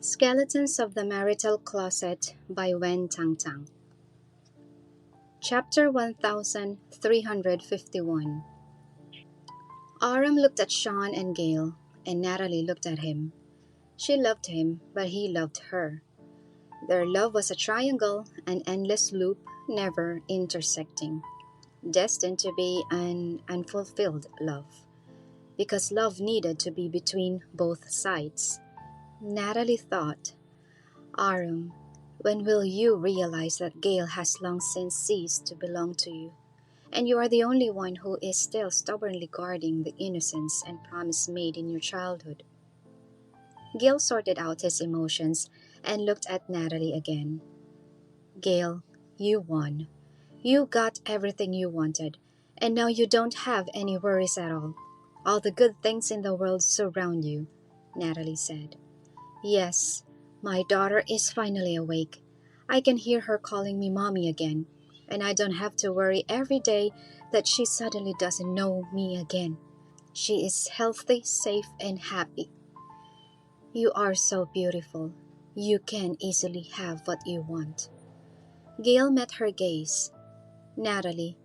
Skeletons of the Marital Closet by Tang. Chapter 1351. Aram looked at Shawn and Gale, and Natalie looked at him. She loved him, but he loved her. Their love was a triangle, an endless loop, never intersecting, destined to be an unfulfilled love, because love needed to be between both sides. Natalie thought, Aram, when will you realize that Gale has long since ceased to belong to you, and you are the only one who is still stubbornly guarding the innocence and promise made in your childhood? Gale sorted out his emotions and looked at Natalie again. Gale, you won. You got everything you wanted, and now you don't have any worries at all. All the good things in the world surround you, Natalie said. Yes, my daughter is finally awake. I can hear her calling me mommy again, and I don't have to worry every day that she suddenly doesn't know me again. She is healthy, safe, and happy. You are so beautiful. You can easily have what you want. Gale met her gaze. Natalie,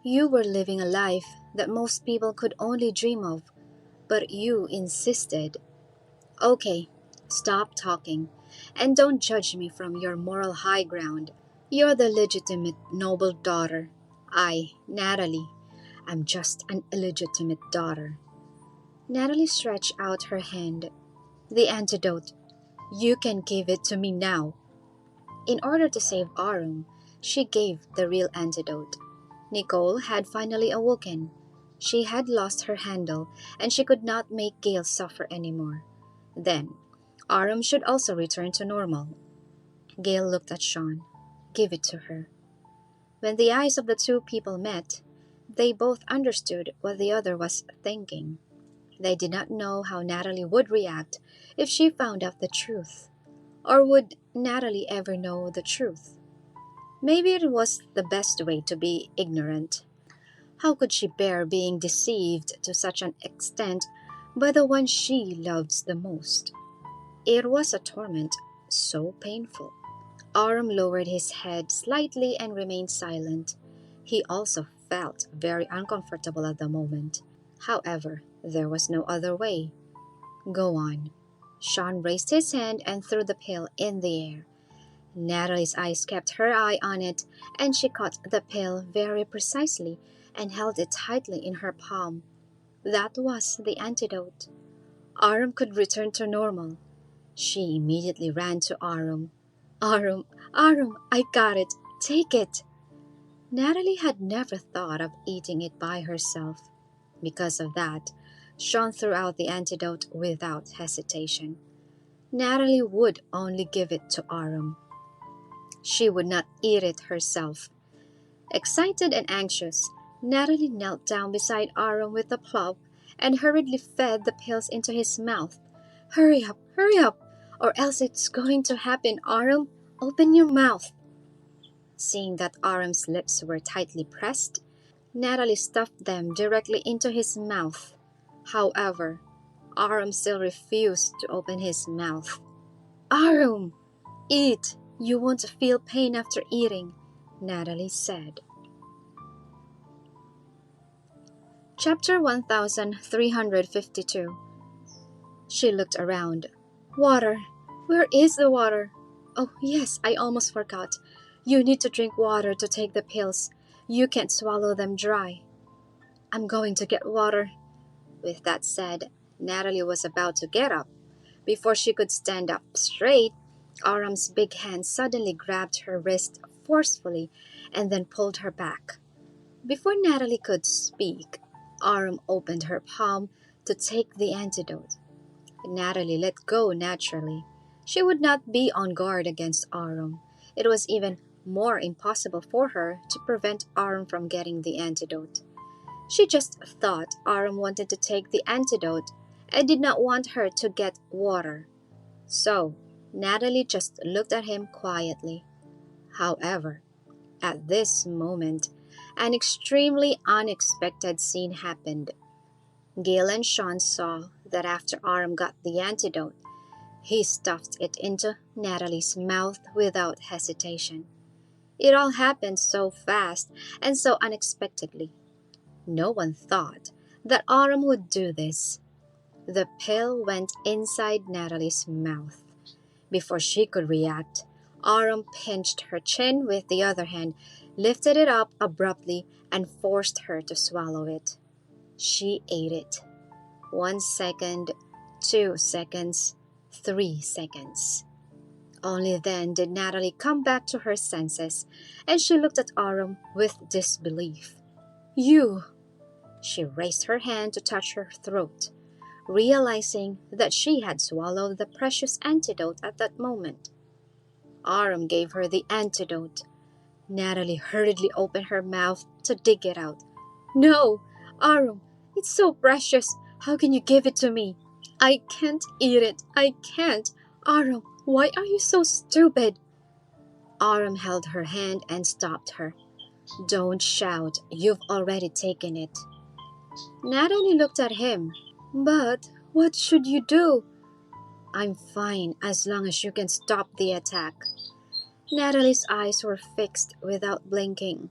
you were living a life that most people could only dream of, but you insisted. Okay, stop talking, and don't judge me from your moral high ground. You're the legitimate noble daughter. Natalie, I'm just an illegitimate daughter. Natalie stretched out her hand. The antidote. You can give it to me now. In order to save Arum, she gave the real antidote. Nicole had finally awoken. She had lost her handle, and she could not make Gale suffer anymore. Then, Aram should also return to normal. Gale looked at Shawn. Give it to her. When the eyes of the two people met, they both understood what the other was thinking. They did not know how Natalie would react if she found out the truth. Or would Natalie ever know the truth? Maybe it was the best way to be ignorant. How could she bear being deceived to such an extent by the one she loves the most? It was a torment so painful. Aram lowered his head slightly and remained silent. He also felt very uncomfortable at the moment. However, there was no other way. Go on. Shawn raised his hand and threw the pill in the air. Natalie's eyes kept her eye on it, and she caught the pill very precisely and held it tightly in her palm. That was the antidote. Aram could return to normal. She immediately ran to Aram. Aram, Aram, I got it. Take it. Natalie had never thought of eating it by herself. Because of that, Shawn threw out the antidote without hesitation. Natalie would only give it to Aram. She would not eat it herself. Excited and anxious, Natalie knelt down beside Aram with a plug and hurriedly fed the pills into his mouth. Hurry up, or else it's going to happen, Aram. Open your mouth. Seeing that Aram's lips were tightly pressed, Natalie stuffed them directly into his mouth. However, Aram still refused to open his mouth. Aram, eat. You won't feel pain after eating, Natalie said. Chapter 1352. She looked around. Water. Where is the water? Oh, yes, I almost forgot. You need to drink water to take the pills. You can't swallow them dry. I'm going to get water. With that said, Natalie was about to get up. Before she could stand up straight, Aram's big hand suddenly grabbed her wrist forcefully and then pulled her back. Before Natalie could speak, Aram opened her palm to take the antidote. Natalie let go naturally. She would not be on guard against Aram. It was even more impossible for her to prevent Aram from getting the antidote. She just thought Aram wanted to take the antidote and did not want her to get water. So, Natalie just looked at him quietly. However, at this moment, an extremely unexpected scene happened. Gale and Shawn saw that after Aram got the antidote, He stuffed it into Natalie's mouth without hesitation. It all happened so fast and so unexpectedly. No one thought that Autumn would do this. The pill went inside Natalie's mouth. Before she could react, Autumn pinched her chin with the other hand, lifted it up abruptly, and forced her to swallow it. She ate it. 1 second, 2 seconds, 3 seconds. Only then did Natalie come back to her senses, and she looked at Autumn with disbelief. "You!" She raised her hand to touch her throat, realizing that she had swallowed the precious antidote at that moment. Autumn gave her the antidote. Natalie hurriedly opened her mouth to dig it out. "No, Autumn, it's so precious. How can you give it to me? I can't eat it. I can't. Autumn, why are you so stupid?" Autumn held her hand and stopped her. "Don't shout. You've already taken it." Natalie looked at him. "But what should you do?" "I'm fine as long as you can stop the attack." Natalie's eyes were fixed without blinking.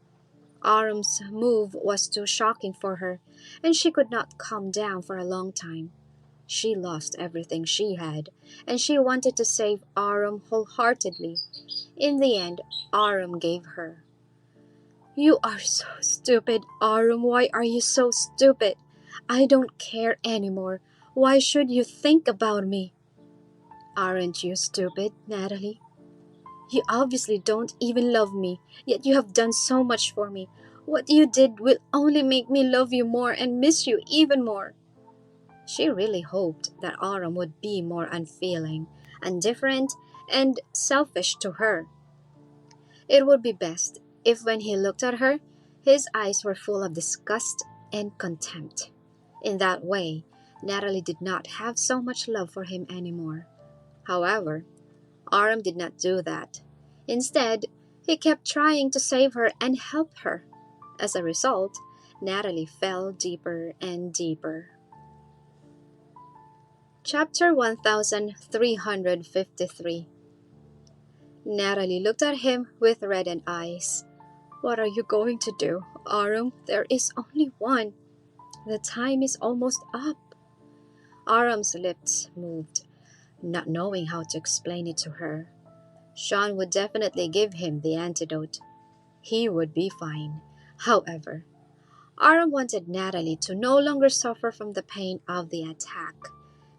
Autumn's move was too shocking for her, and she could not calm down for a long time. She lost everything she had, and she wanted to save Autumn wholeheartedly. In the end, Autumn gave her. "You are so stupid, Autumn. Why are you so stupid? I don't care anymore. Why should you think about me?" "Aren't you stupid, Natalie? You obviously don't even love me, yet you have done so much for me. What you did will only make me love you more and miss you even more." She really hoped that Autumn would be more unfeeling, indifferent, and selfish to her. It would be best if when he looked at her, his eyes were full of disgust and contempt. In that way, Natalie did not have so much love for him anymore. However, Autumn did not do that. Instead, he kept trying to save her and help her. As a result, Natalie fell deeper and deeper. Chapter 1353. Natalie looked at him with reddened eyes. "What are you going to do, Autumn? There is only one. The time is almost up." Autumn's lips moved, not knowing how to explain it to her. Shawn would definitely give him the antidote. He would be fine. However, Autumn wanted Natalie to no longer suffer from the pain of the attack.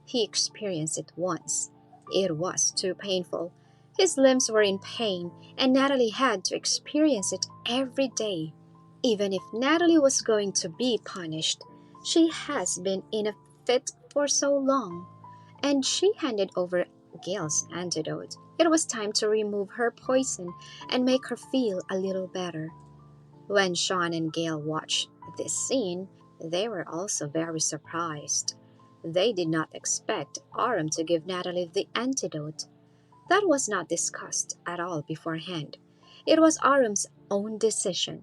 He experienced it once. It was too painful. His limbs were in pain, and Natalie had to experience it every day. Even if Natalie was going to be punished, she has been in a fit for so long, and she handed over Gale's antidote. It was time to remove her poison and make her feel a little better. When Shawn and Gale watched this scene, they were also very surprised. They did not expect Autumn to give Natalie the antidote. That was not discussed at all beforehand. It was Autumn's own decision.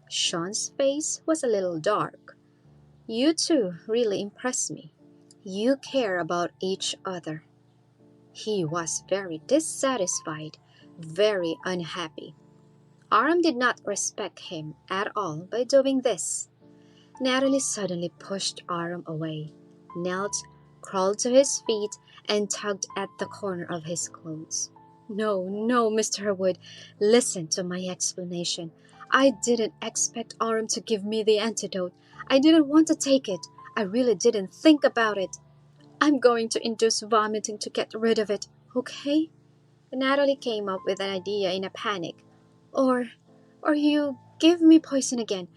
Shawn's face was a little dark. "You two really impress me. You care about each other." He was very dissatisfied, very unhappy. Autumn did not respect him at all by doing this. Natalie suddenly pushed Autumn away, knelt, crawled to his feet, and tugged at the corner of his clothes. "No, no, Mr. Wood, listen to my explanation. I didn't expect Autumn to give me the antidote. I didn't want to take it. I really didn't think about it. I'm going to induce vomiting to get rid of it, okay?" Natalie came up with an idea in a panic. Or you give me poison again.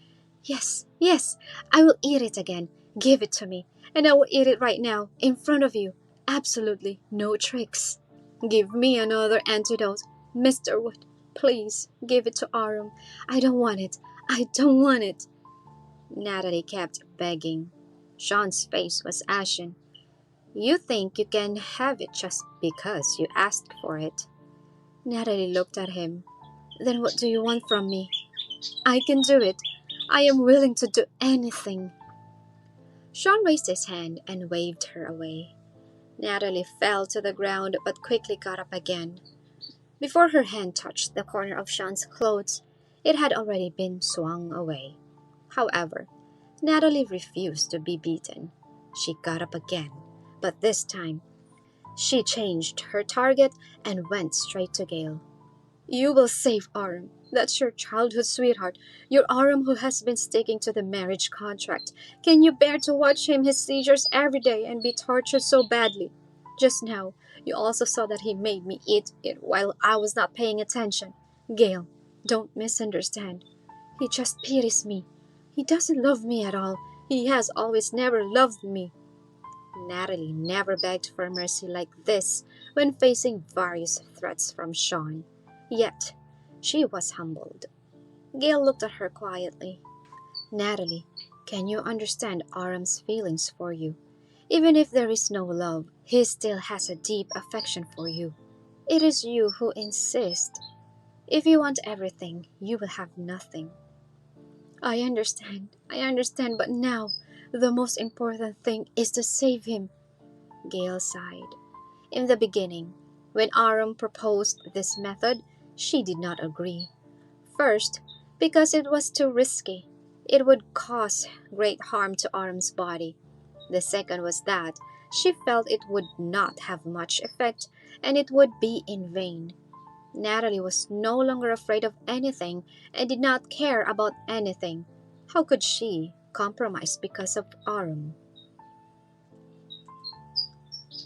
Yes, yes, I will eat it again. Give it to me, and I will eat it right now, in front of you. Absolutely no tricks. Give me another antidote, Mr. Wood. Please, give it to Autumn. I don't want it. I don't want it. Natalie kept begging. Shawn's face was ashen. "You think you can have it just because you asked for it." Natalie looked at him. "Then what do you want from me?" "I can do it. I am willing to do anything." Shawn raised his hand and waved her away. Natalie fell to the ground but quickly got up again. Before her hand touched the corner of Shawn's clothes, it had already been swung away. However, Natalie refused to be beaten. She got up again, but this time, she changed her target and went straight to Gale. "You will save Aram. That's your childhood sweetheart, your Aram who has been sticking to the marriage contract. Can you bear to watch his seizures every day and be tortured so badly? Just now, you also saw that he made me eat it while I was not paying attention. Gale, don't misunderstand. He just pities me. He doesn't love me at all. He has always never loved me." Natalie never begged for mercy like this when facing various threats from Shawn. Yet, she was humbled. Gale looked at her quietly. "Natalie, can you understand Aram's feelings for you? Even if there is no love, he still has a deep affection for you. It is you who insist. If you want everything, you will have nothing." I understand, but now, the most important thing is to save him," Gale sighed. In the beginning, when Aram proposed this method, she did not agree. First, because it was too risky. It would cause great harm to Aram's body. The second was that she felt it would not have much effect and it would be in vain. Natalie was no longer afraid of anything and did not care about anything. How could she compromise because of Aram?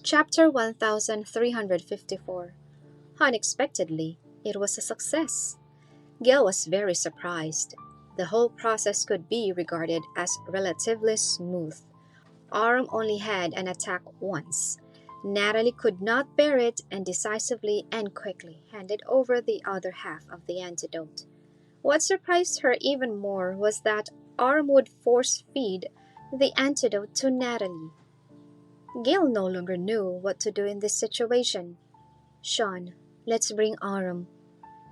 Chapter 1354. Unexpectedly, it was a success. Gale was very surprised. The whole process could be regarded as relatively smooth. Aram only had an attack once. Natalie could not bear it and decisively and quickly handed over the other half of the antidote. What surprised her even more was that Aram would force feed the antidote to Natalie. Gale no longer knew what to do in this situation. "Shawn, let's bring Aram."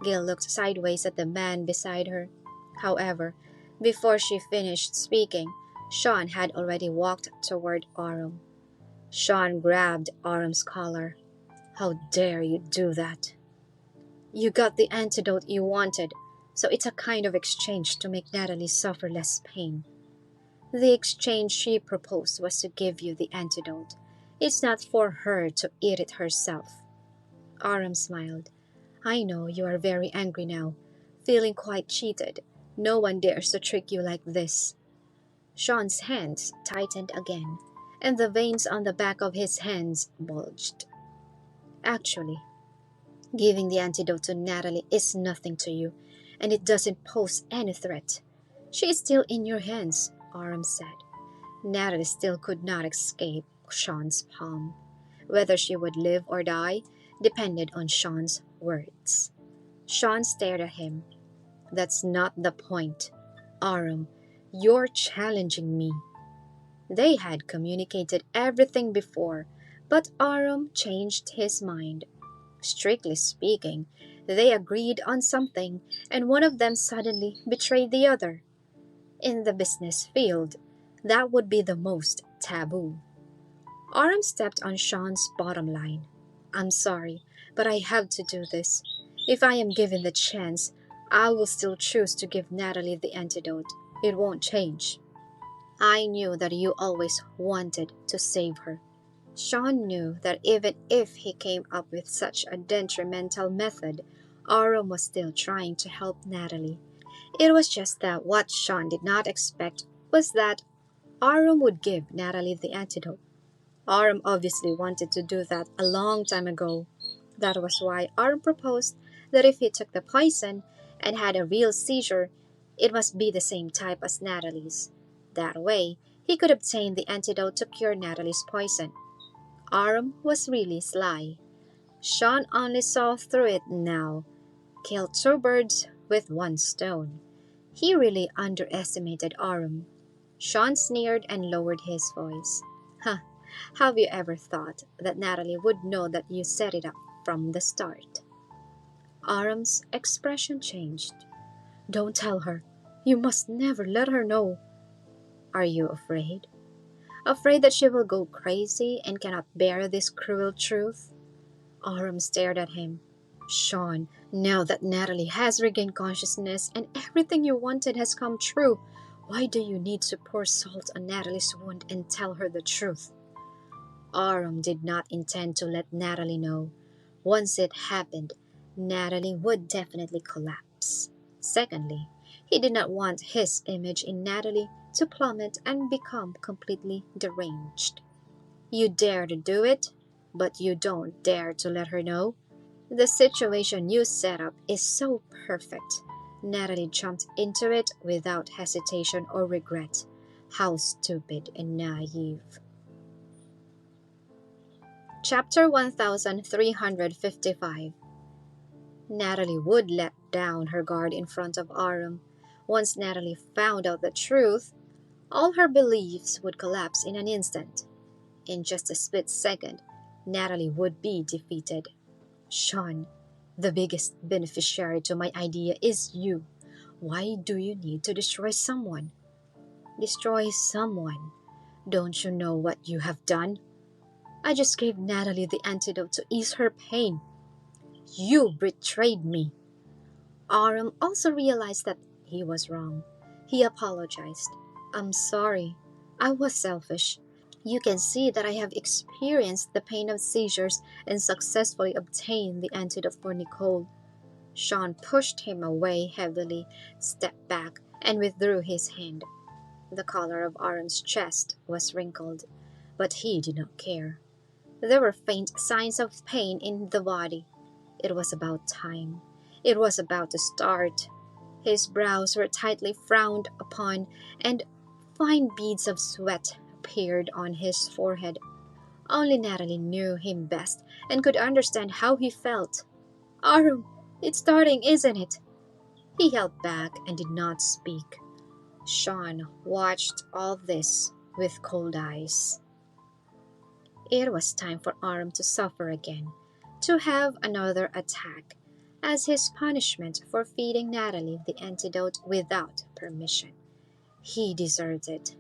Gale looked sideways at the man beside her. However, before she finished speaking, Shawn had already walked toward Aram. Shawn grabbed Aram's collar. "How dare you do that?" "You got the antidote you wanted, so it's a kind of exchange to make Natalie suffer less pain." "The exchange she proposed was to give you the antidote. It's not for her to eat it herself." Aram smiled. "I know you are very angry now, feeling quite cheated. No one dares to trick you like this." Shawn's hands tightened again, and the veins on the back of his hands bulged. "Actually, giving the antidote to Natalie is nothing to you, and it doesn't pose any threat. She is still in your hands," Aram said. Natalie still could not escape Shawn's palm. Whether she would live or die depended on Shawn's words. Shawn stared at him. "That's not the point. Aram, you're challenging me." They had communicated everything before, but Aram changed his mind. Strictly speaking, they agreed on something, and one of them suddenly betrayed the other. In the business field, that would be the most taboo. Aram stepped on Shawn's bottom line. "I'm sorry, but I have to do this. If I am given the chance, I will still choose to give Natalie the antidote. It won't change. I knew that you always wanted to save her." Shawn knew that even if he came up with such a detrimental method, Aram was still trying to help Natalie. It was just that what Shawn did not expect was that Aram would give Natalie the antidote. Aram obviously wanted to do that a long time ago. That was why Aram proposed that if he took the poison and had a real seizure, it must be the same type as Natalie's. That way, he could obtain the antidote to cure Natalie's poison. Aram was really sly. Shawn only saw through it now. Killed two birds with one stone. He really underestimated Aram. Shawn sneered and lowered his voice. "Huh, have you ever thought that Natalie would know that you set it up from the start?" Aram's expression changed. "Don't tell her. You must never let her know." "Are you afraid?" Afraid that she will go crazy and cannot bear this cruel truth? Aram stared at him. Shawn, now that Natalie has regained consciousness and everything you wanted has come true, why do you need to pour salt on Natalie's wound and tell her the truth? Aram did not intend to let Natalie know. Once it happened, Natalie would definitely collapse. Secondly, he did not want his image in Natalie to plummet and become completely deranged. You dare to do it, but you don't dare to let her know? The situation you set up is so perfect. Natalie jumped into it without hesitation or regret. How stupid and naive. Chapter 1355. Natalie would let down her guard in front of Aram. Once Natalie found out the truth, all her beliefs would collapse in an instant. In just a split second, Natalie would be defeated. Shawn, the biggest beneficiary to my idea is you. Why do you need to destroy someone? Destroy someone? Don't you know what you have done? I just gave Natalie the antidote to ease her pain. You betrayed me. Aram also realized that he was wrong. He apologized. I'm sorry. I was selfish. You can see that I have experienced the pain of seizures and successfully obtained the antidote for Nicole. Shawn pushed him away heavily, stepped back, and withdrew his hand. The collar of Aram's chest was wrinkled, but he did not care. There were faint signs of pain in the body. It was about time. It was about to start. His brows were tightly frowned upon, and fine beads of sweat appeared on his forehead. Only Natalie knew him best and could understand how he felt. Aram, it's starting, isn't it? He held back and did not speak. Shawn watched all this with cold eyes. It was time for Aram to suffer again, to have another attack, as his punishment for feeding Natalie the antidote without permission. He deserved it.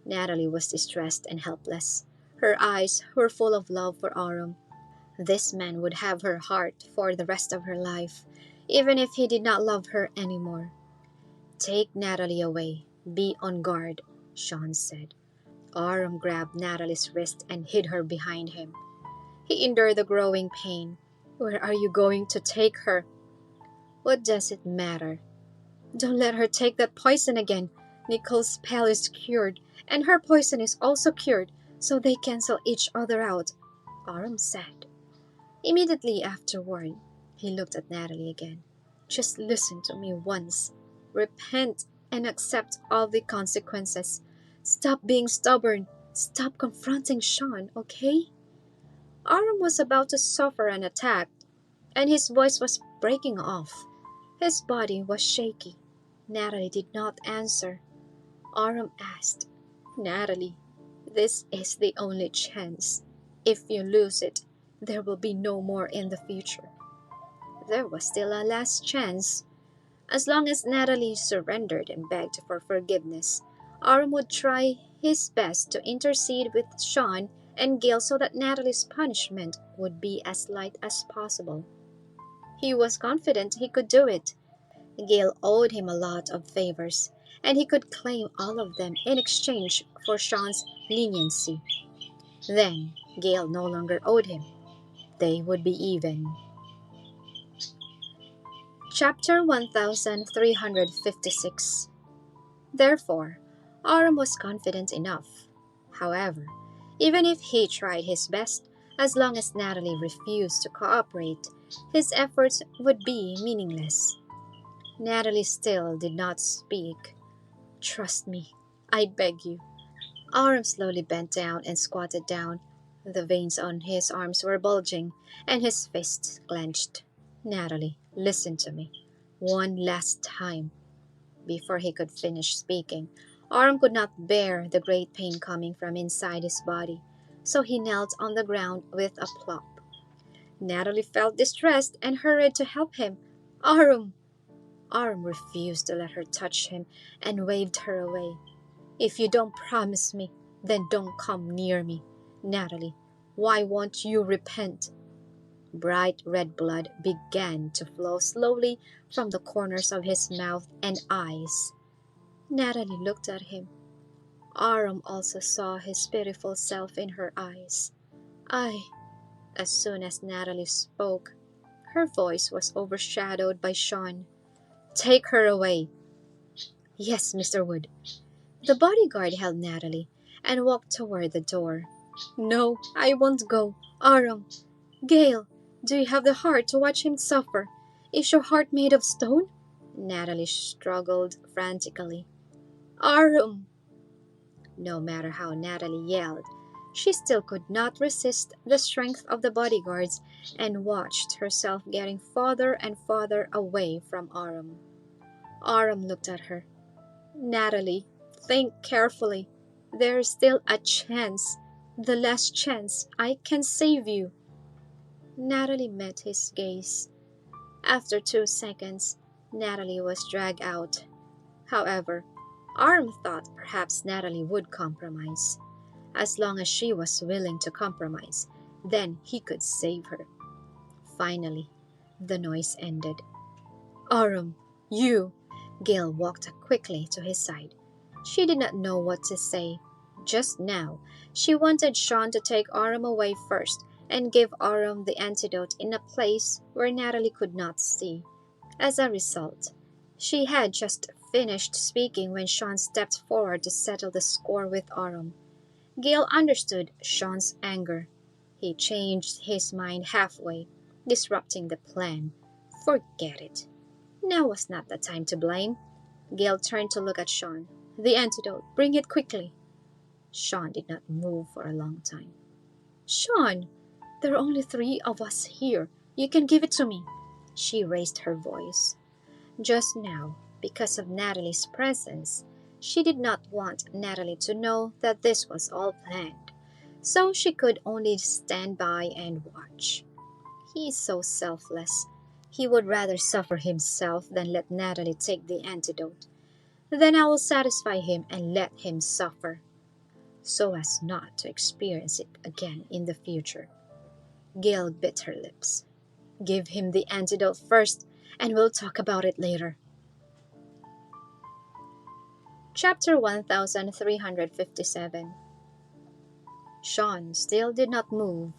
Natalie was distressed and helpless. Her eyes were full of love for Aram. This man would have her heart for the rest of her life, even if he did not love her anymore. Take Natalie away. Be on guard, Shawn said. Aram grabbed Natalie's wrist and hid her behind him. He endured the growing pain. Where are you going to take her? What does it matter? Don't let her take that poison again. Nicole's spell is cured, and her poison is also cured, so they cancel each other out, Aram said. Immediately afterward, he looked at Natalie again. Just listen to me once. Repent and accept all the consequences. Stop being stubborn. Stop confronting Shawn, okay? Aram was about to suffer an attack, and his voice was breaking off. His body was shaky. Natalie did not answer. Aram asked, Natalie, this is the only chance. If you lose it, there will be no more in the future. There was still a last chance. As long as Natalie surrendered and begged for forgiveness, Aram would try his best to intercede with Shawn and Gale so that Natalie's punishment would be as light as possible. He was confident he could do it. Gale owed him a lot of favors, and he could claim all of them in exchange for Shawn's leniency. Then, Gale no longer owed him. They would be even. Chapter 1356. Therefore, Aram was confident enough. However, even if he tried his best, as long as Natalie refused to cooperate, his efforts would be meaningless. Natalie still did not speak. Trust me, I beg you. Aram slowly bent down and squatted down. The veins on his arms were bulging, and his fists clenched. Natalie, listen to me. One last time. Before he could finish speaking, Aram could not bear the great pain coming from inside his body, so he knelt on the ground with a plop. Natalie felt distressed and hurried to help him. Aram! Aram refused to let her touch him and waved her away. If you don't promise me, Then don't come near me. Natalie, why won't you repent? Bright red blood began to flow slowly from the corners of his mouth and eyes. Natalie looked at him. Aram also saw his pitiful self in her eyes. As soon as Natalie spoke, her voice was overshadowed by Shawn. Take her away. Yes, Mr. Wood. The bodyguard held Natalie and walked toward the door. No, I won't go. Aram, Gale, do you have the heart to watch him suffer? Is your heart made of stone? Natalie struggled frantically. Aram! No matter how Natalie yelled, she still could not resist the strength of the bodyguards and watched herself getting farther and farther away from Aram. Aram looked at her. Natalie, think carefully. There is still a chance. The last chance. I can save you. Natalie met his gaze. After 2 seconds, Natalie was dragged out. However, Aram thought perhaps Natalie would compromise. As long as she was willing to compromise, then he could save her. Finally, the noise ended. Aram, you! Gale walked quickly to his side. She did not know what to say. Just now, she wanted Shawn to take Aram away first and give Aram the antidote in a place where Natalie could not see. As a result, she had just finished speaking when Shawn stepped forward to settle the score with Aram. Gale understood Shawn's anger. He changed his mind halfway, disrupting the plan. Forget it. Now was not the time to blame. Gale turned to look at Shawn. The antidote, bring it quickly. Shawn did not move for a long time. Shawn, there are only 3 of us here. You can give it to me. She raised her voice. Just now, because of Natalie's presence, she did not want Natalie to know that this was all planned, so she could only stand by and watch. He is so selfless. He would rather suffer himself than let Natalie take the antidote. Then I will satisfy him and let him suffer, so as not to experience it again in the future. Gale bit her lips. Give him the antidote first, and we'll talk about it later. Chapter 1357. Shawn still did not move.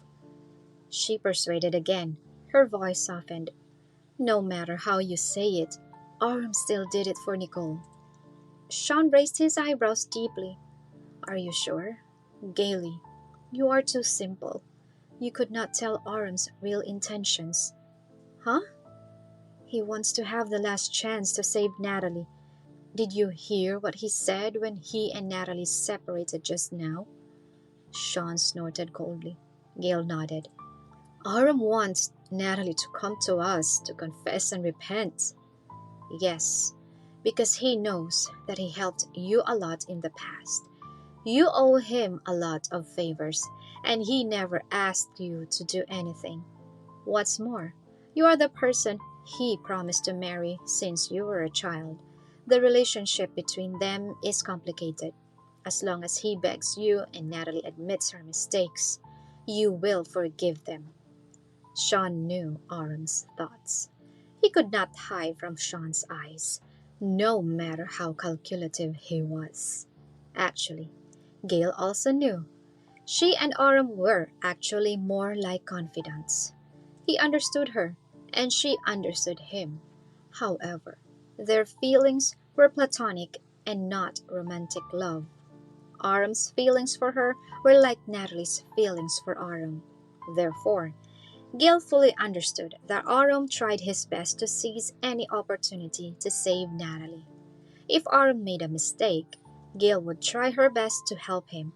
She persuaded again. Her voice softened. No matter how you say it, Aram still did it for Nicole. Shawn raised his eyebrows deeply. Are you sure? Gaily, you are too simple. You could not tell Aram's real intentions. Huh? He wants to have the last chance to save Natalie. Did you hear what he said when he and Natalie separated just now? Shawn snorted coldly. Gale nodded. Aram wants Natalie to come to us to confess and repent. Yes, because he knows that he helped you a lot in the past. You owe him a lot of favors, and he never asked you to do anything. What's more, you are the person he promised to marry since you were a child. The relationship between them is complicated. As long as he begs you and Natalie admits her mistakes, you will forgive them. Shawn knew Aram's thoughts. He could not hide from Shawn's eyes, no matter how calculative he was. Actually, Gale also knew. She and Aram were actually more like confidants. He understood her, and she understood him. However, their feelings were platonic and not romantic love. Aram's feelings for her were like Natalie's feelings for Aram. Therefore, Gale fully understood that Aram tried his best to seize any opportunity to save Natalie. If Aram made a mistake, Gale would try her best to help him,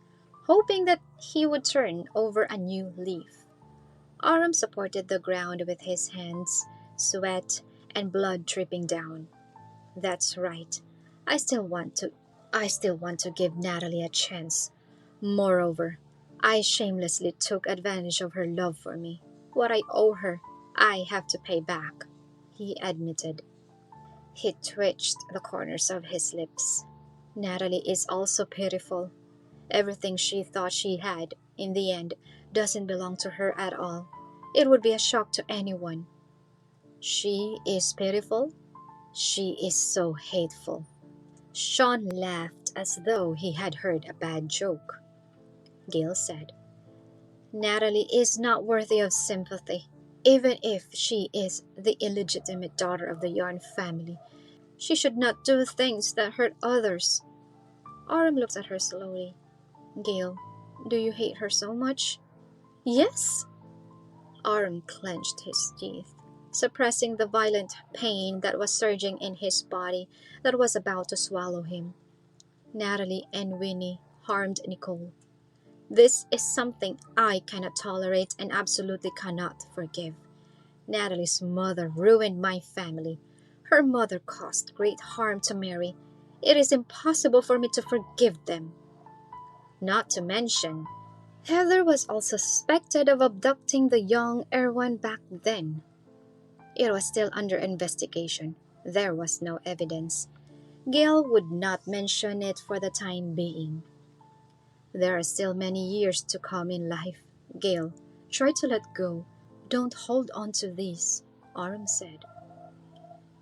hoping that he would turn over a new leaf. Aram supported the ground with his hands, sweat and blood dripping down. That's right. I still want to give Natalie a chance. Moreover, I shamelessly took advantage of her love for me. What I owe her, I have to pay back, he admitted. He twitched the corners of his lips. Natalie is also pitiful. Everything she thought she had, in the end, doesn't belong to her at all. It would be a shock to anyone. She is pitiful. She is so hateful. Shawn laughed as though he had heard a bad joke. Gale said, Natalie is not worthy of sympathy. Even if she is the illegitimate daughter of the Yarn family, she should not do things that hurt others. Aram looked at her slowly. Gale, do you hate her so much? Yes. Aram clenched his teeth, suppressing the violent pain that was surging in his body that was about to swallow him. Natalie and Winnie harmed Nicole. This is something I cannot tolerate and absolutely cannot forgive. Natalie's mother ruined my family. Her mother caused great harm to Mary. It is impossible for me to forgive them. Not to mention, Heather was also suspected of abducting the young Erwan back then. It was still under investigation. There was no evidence. Gale would not mention it for the time being. There are still many years to come in life. Gale, try to let go. Don't hold on to these, Aram said.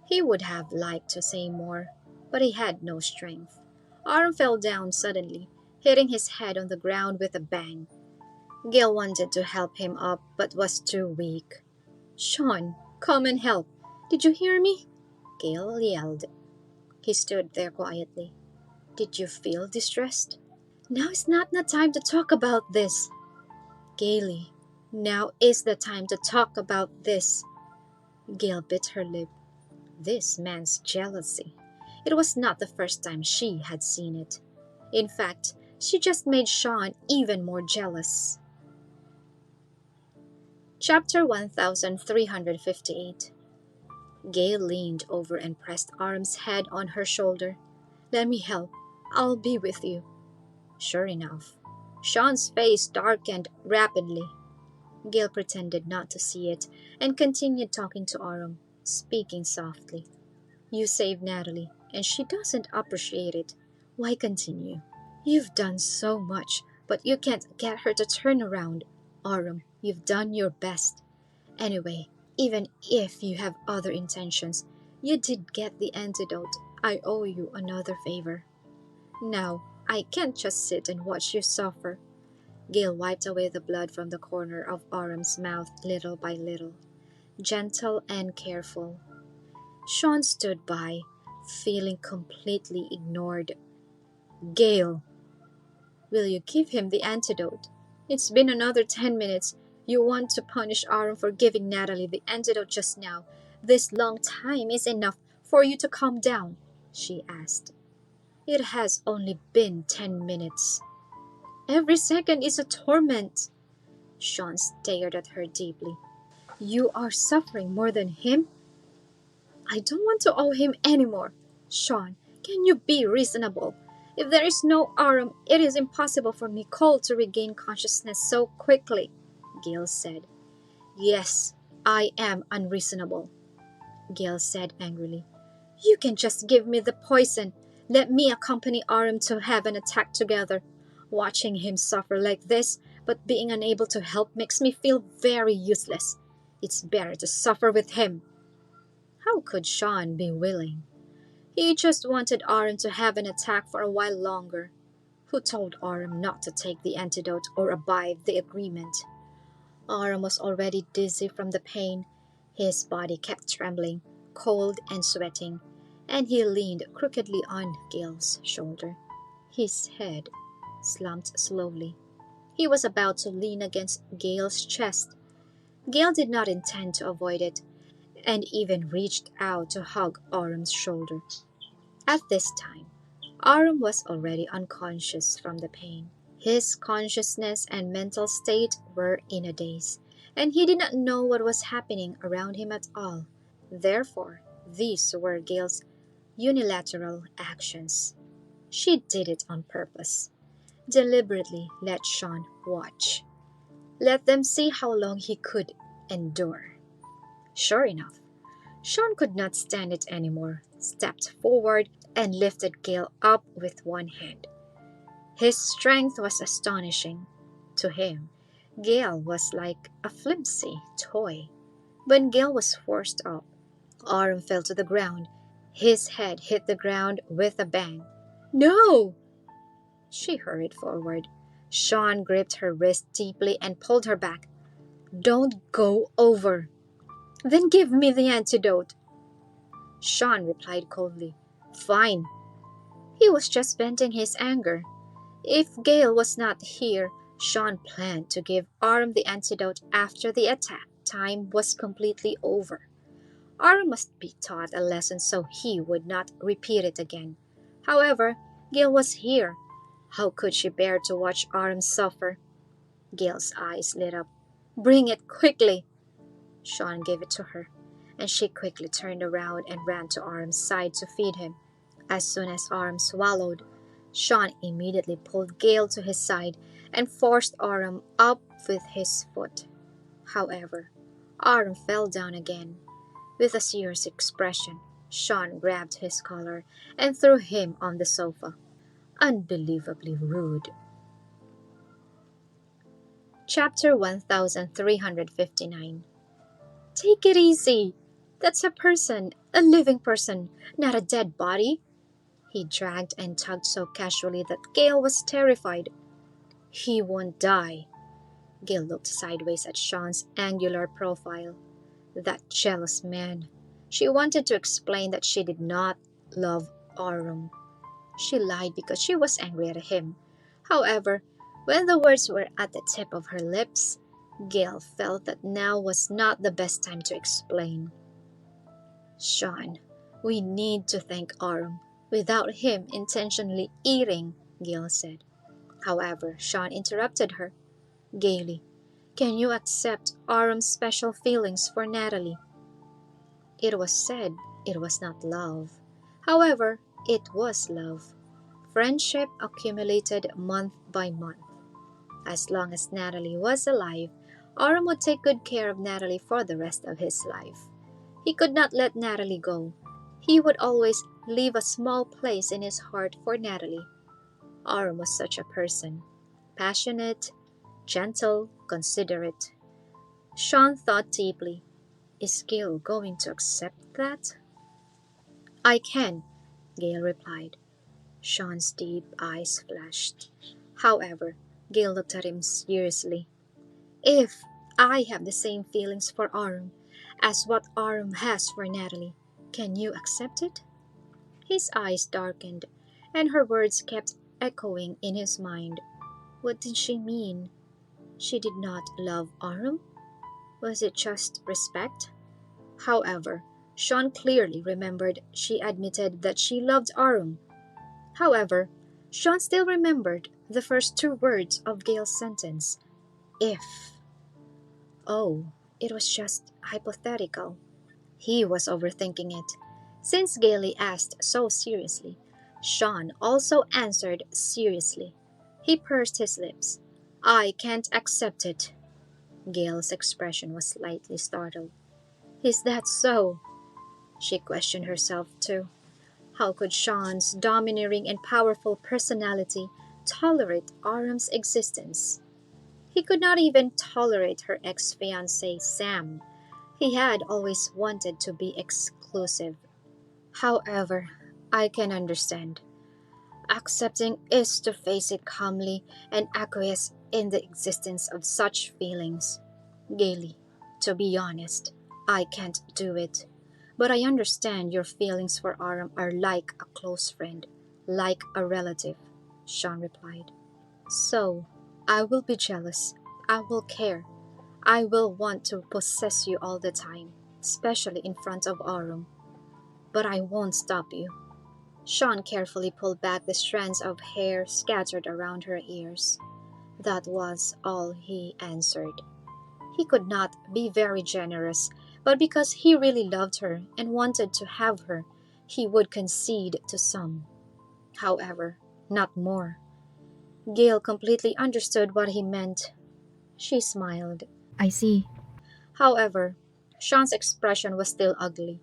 He would have liked to say more, but he had no strength. Aram fell down suddenly, hitting his head on the ground with a bang. Gale wanted to help him up, but was too weak. Shawn, come and help. Did you hear me? Gale yelled. He stood there quietly. Did you feel distressed? Now is not the time to talk about this. Gaily, now is the time to talk about this. Gale bit her lip. This man's jealousy. It was not the first time she had seen it. In fact, she just made Shawn even more jealous. Chapter 1358. Gale leaned over and pressed Aram's head on her shoulder. Let me help. I'll be with you. Sure enough, Shawn's face darkened rapidly. Gale pretended not to see it and continued talking to Aram, speaking softly. You saved Natalie, and she doesn't appreciate it. Why continue? You've done so much, but you can't get her to turn around. Aram, you've done your best. Anyway, even if you have other intentions, you did get the antidote. I owe you another favor. Now, I can't just sit and watch you suffer. Gale wiped away the blood from the corner of Aram's mouth little by little, gentle and careful. Shawn stood by, feeling completely ignored. Gale, will you give him the antidote? It's been another 10 minutes. You want to punish Aram for giving Natalie the antidote just now. This long time is enough for you to calm down, she asked. It has only been 10 minutes. Every second is a torment. Shawn stared at her deeply. You are suffering more than him? I don't want to owe him anymore. Shawn, can you be reasonable? If there is no Aram, it is impossible for Nicole to regain consciousness so quickly, Gale said. Yes, I am unreasonable, Gale said angrily. You can just give me the poison. Let me accompany Aram to have an attack together. Watching him suffer like this, but being unable to help makes me feel very useless. It's better to suffer with him. How could Shawn be willing? He just wanted Aram to have an attack for a while longer. Who told Aram not to take the antidote or abide the agreement? Aram was already dizzy from the pain. His body kept trembling, cold and sweating, and he leaned crookedly on Gale's shoulder. His head slumped slowly. He was about to lean against Gale's chest. Gale did not intend to avoid it, and even reached out to hug Aram's shoulder. At this time, Aram was already unconscious from the pain. His consciousness and mental state were in a daze, and he did not know what was happening around him at all. Therefore, these were Gale's unilateral actions. She did it on purpose. Deliberately let Shawn watch. Let them see how long he could endure. Sure enough, Shawn could not stand it anymore, stepped forward, and lifted Gale up with one hand. His strength was astonishing. To him, Gale was like a flimsy toy. When Gale was forced up, Aram fell to the ground. His head hit the ground with a bang. "No!" She hurried forward. Shawn gripped her wrist deeply and pulled her back. "Don't go over." "Then give me the antidote." Shawn replied coldly. "Fine." He was just venting his anger. If Gale was not here, Shawn planned to give Aram the antidote after the attack time was completely over. Aram must be taught a lesson so he would not repeat it again. However, Gale was here. How could she bear to watch Aram suffer? Gale's eyes lit up. "Bring it quickly." Shawn gave it to her, and she quickly turned around and ran to Aram's side to feed him. As soon as Aram swallowed, Shawn immediately pulled Gale to his side and forced Aram up with his foot. However, Aram fell down again. With a serious expression, Shawn grabbed his collar and threw him on the sofa. Unbelievably rude. Chapter 1359. "Take it easy. That's a person, a living person, not a dead body." He dragged and tugged so casually that Gale was terrified. "He won't die." Gale looked sideways at Shawn's angular profile. That jealous man. She wanted to explain that she did not love Aram. She lied because she was angry at him. However, when the words were at the tip of her lips, Gale felt that now was not the best time to explain. "Shawn, we need to thank Aram without him intentionally eating," Gale said. However, Shawn interrupted her. Gaily, "Can you accept Aram's special feelings for Natalie?" It was said it was not love. However, it was love. Friendship accumulated month by month. As long as Natalie was alive, Aram would take good care of Natalie for the rest of his life. He could not let Natalie go. He would always leave a small place in his heart for Natalie. Aram was such a person. Passionate, gentle, considerate. Shawn thought deeply. Is Gale going to accept that? "I can," Gale replied. Shawn's deep eyes flashed. However, Gale looked at him seriously. "If I have the same feelings for Aram as what Aram has for Natalie, can you accept it?" His eyes darkened, and her words kept echoing in his mind. What did she mean? She did not love Aram? Was it just respect? However, Shawn clearly remembered she admitted that she loved Aram. However, Shawn still remembered the first two words of Gale's sentence. If. Oh, it was just hypothetical. He was overthinking it. Since Gale asked so seriously, Shawn also answered seriously. He pursed his lips. "I can't accept it." Gale's expression was slightly startled. "Is that so?" She questioned herself too. How could Shawn's domineering and powerful personality tolerate Aram's existence? He could not even tolerate her ex-fiancé, Sam. He had always wanted to be exclusive. However, I can understand. Accepting is to face it calmly and acquiesce in the existence of such feelings. Gaily, to be honest, I can't do it. But I understand your feelings for Aram are like a close friend, like a relative, Shawn replied. So, I will be jealous. I will care. I will want to possess you all the time, especially in front of Aram. But I won't stop you. Shawn carefully pulled back the strands of hair scattered around her ears. That was all he answered. He could not be very generous, but because he really loved her and wanted to have her, he would concede to some. However, not more. Gale completely understood what he meant. She smiled. "I see." However, Shawn's expression was still ugly.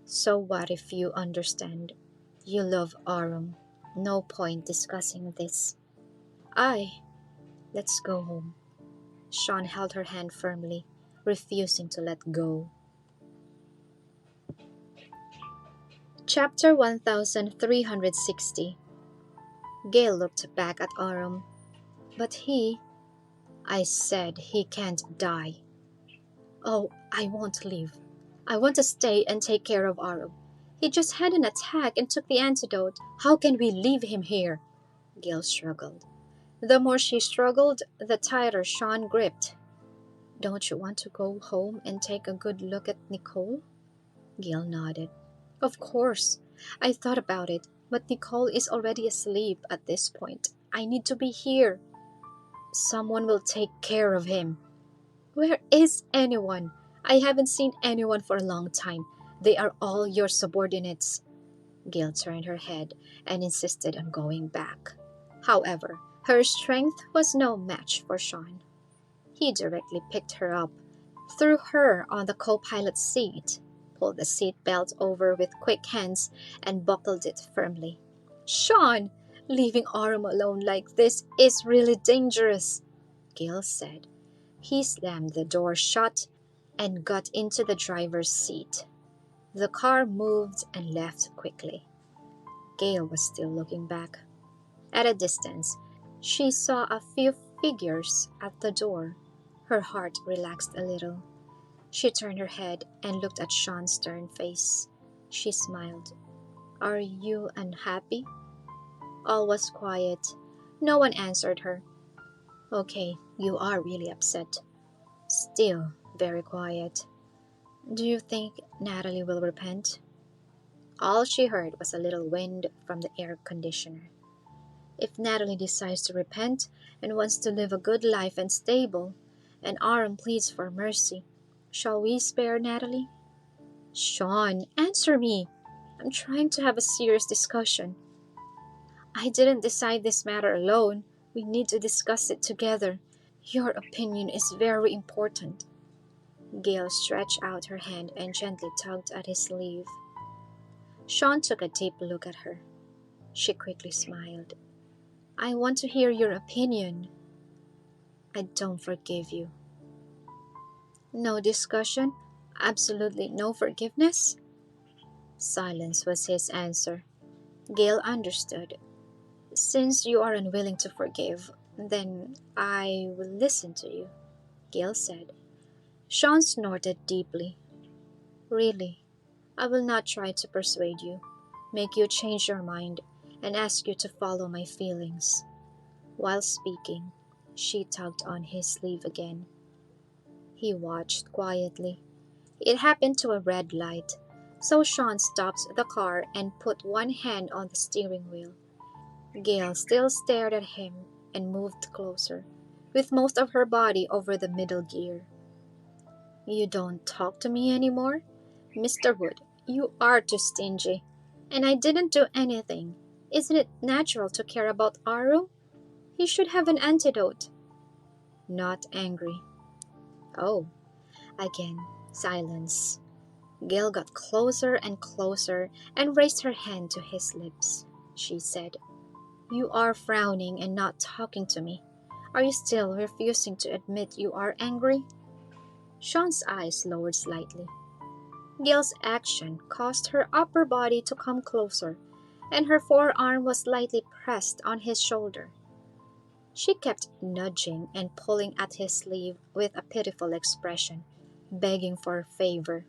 "So what if you understand? You love Aram. No point discussing this. I. Let's go home. Shawn held her hand firmly, refusing to let go. Chapter 1360. Gale looked back at Aram. But I said he can't die. Oh, I won't leave. I want to stay and take care of Aram. He just had an attack and took the antidote. How can we leave him here? Gale struggled. The more she struggled, the tighter Shawn gripped. Don't you want to go home and take a good look at Nicole? Gale nodded. Of course. I thought about it, but Nicole is already asleep at this point. I need to be here. Someone will take care of him. Where is anyone? I haven't seen anyone for a long time. They are all your subordinates. Gale turned her head and insisted on going back. However, her strength was no match for Shawn. He directly picked her up, threw her on the co-pilot's seat, pulled the seat belt over with quick hands, and buckled it firmly. Shawn, leaving Aram alone like this is really dangerous, Gale said. He slammed the door shut and got into the driver's seat. The car moved and left quickly. Gale was still looking back. At a distance, she saw a few figures at the door. Her heart relaxed a little. She turned her head and looked at Shawn's stern face. She smiled. Are you unhappy? All was quiet. No one answered her. Okay, you are really upset. Still very quiet. Do you think Natalie will repent? All she heard was a little wind from the air conditioner. If Natalie decides to repent and wants to live a good life and stable, and Aram pleads for mercy, shall we spare Natalie? Shawn, answer me. I'm trying to have a serious discussion. I didn't decide this matter alone. We need to discuss it together. Your opinion is very important. Gale stretched out her hand and gently tugged at his sleeve. Shawn took a deep look at her. She quickly smiled. I want to hear your opinion. I don't forgive you. No discussion? Absolutely no forgiveness? Silence was his answer. Gale understood. Since you are unwilling to forgive, then I will listen to you, Gale said. Shawn snorted deeply. Really, I will not try to persuade you, make you change your mind, and ask you to follow my feelings. While speaking, she tugged on his sleeve again. He watched quietly. It happened to a red light, so Shawn stopped the car and put one hand on the steering wheel. Gale still stared at him and moved closer, with most of her body over the middle gear. You don't talk to me anymore? Mr. Wood, you are too stingy. And I didn't do anything. Isn't it natural to care about Aru? He should have an antidote. Not angry. Oh, again, silence. Gale got closer and closer and raised her hand to his lips. She said, You are frowning and not talking to me. Are you still refusing to admit you are angry? Shawn's eyes lowered slightly. Gale's action caused her upper body to come closer, and her forearm was lightly pressed on his shoulder. She kept nudging and pulling at his sleeve with a pitiful expression, begging for a favor.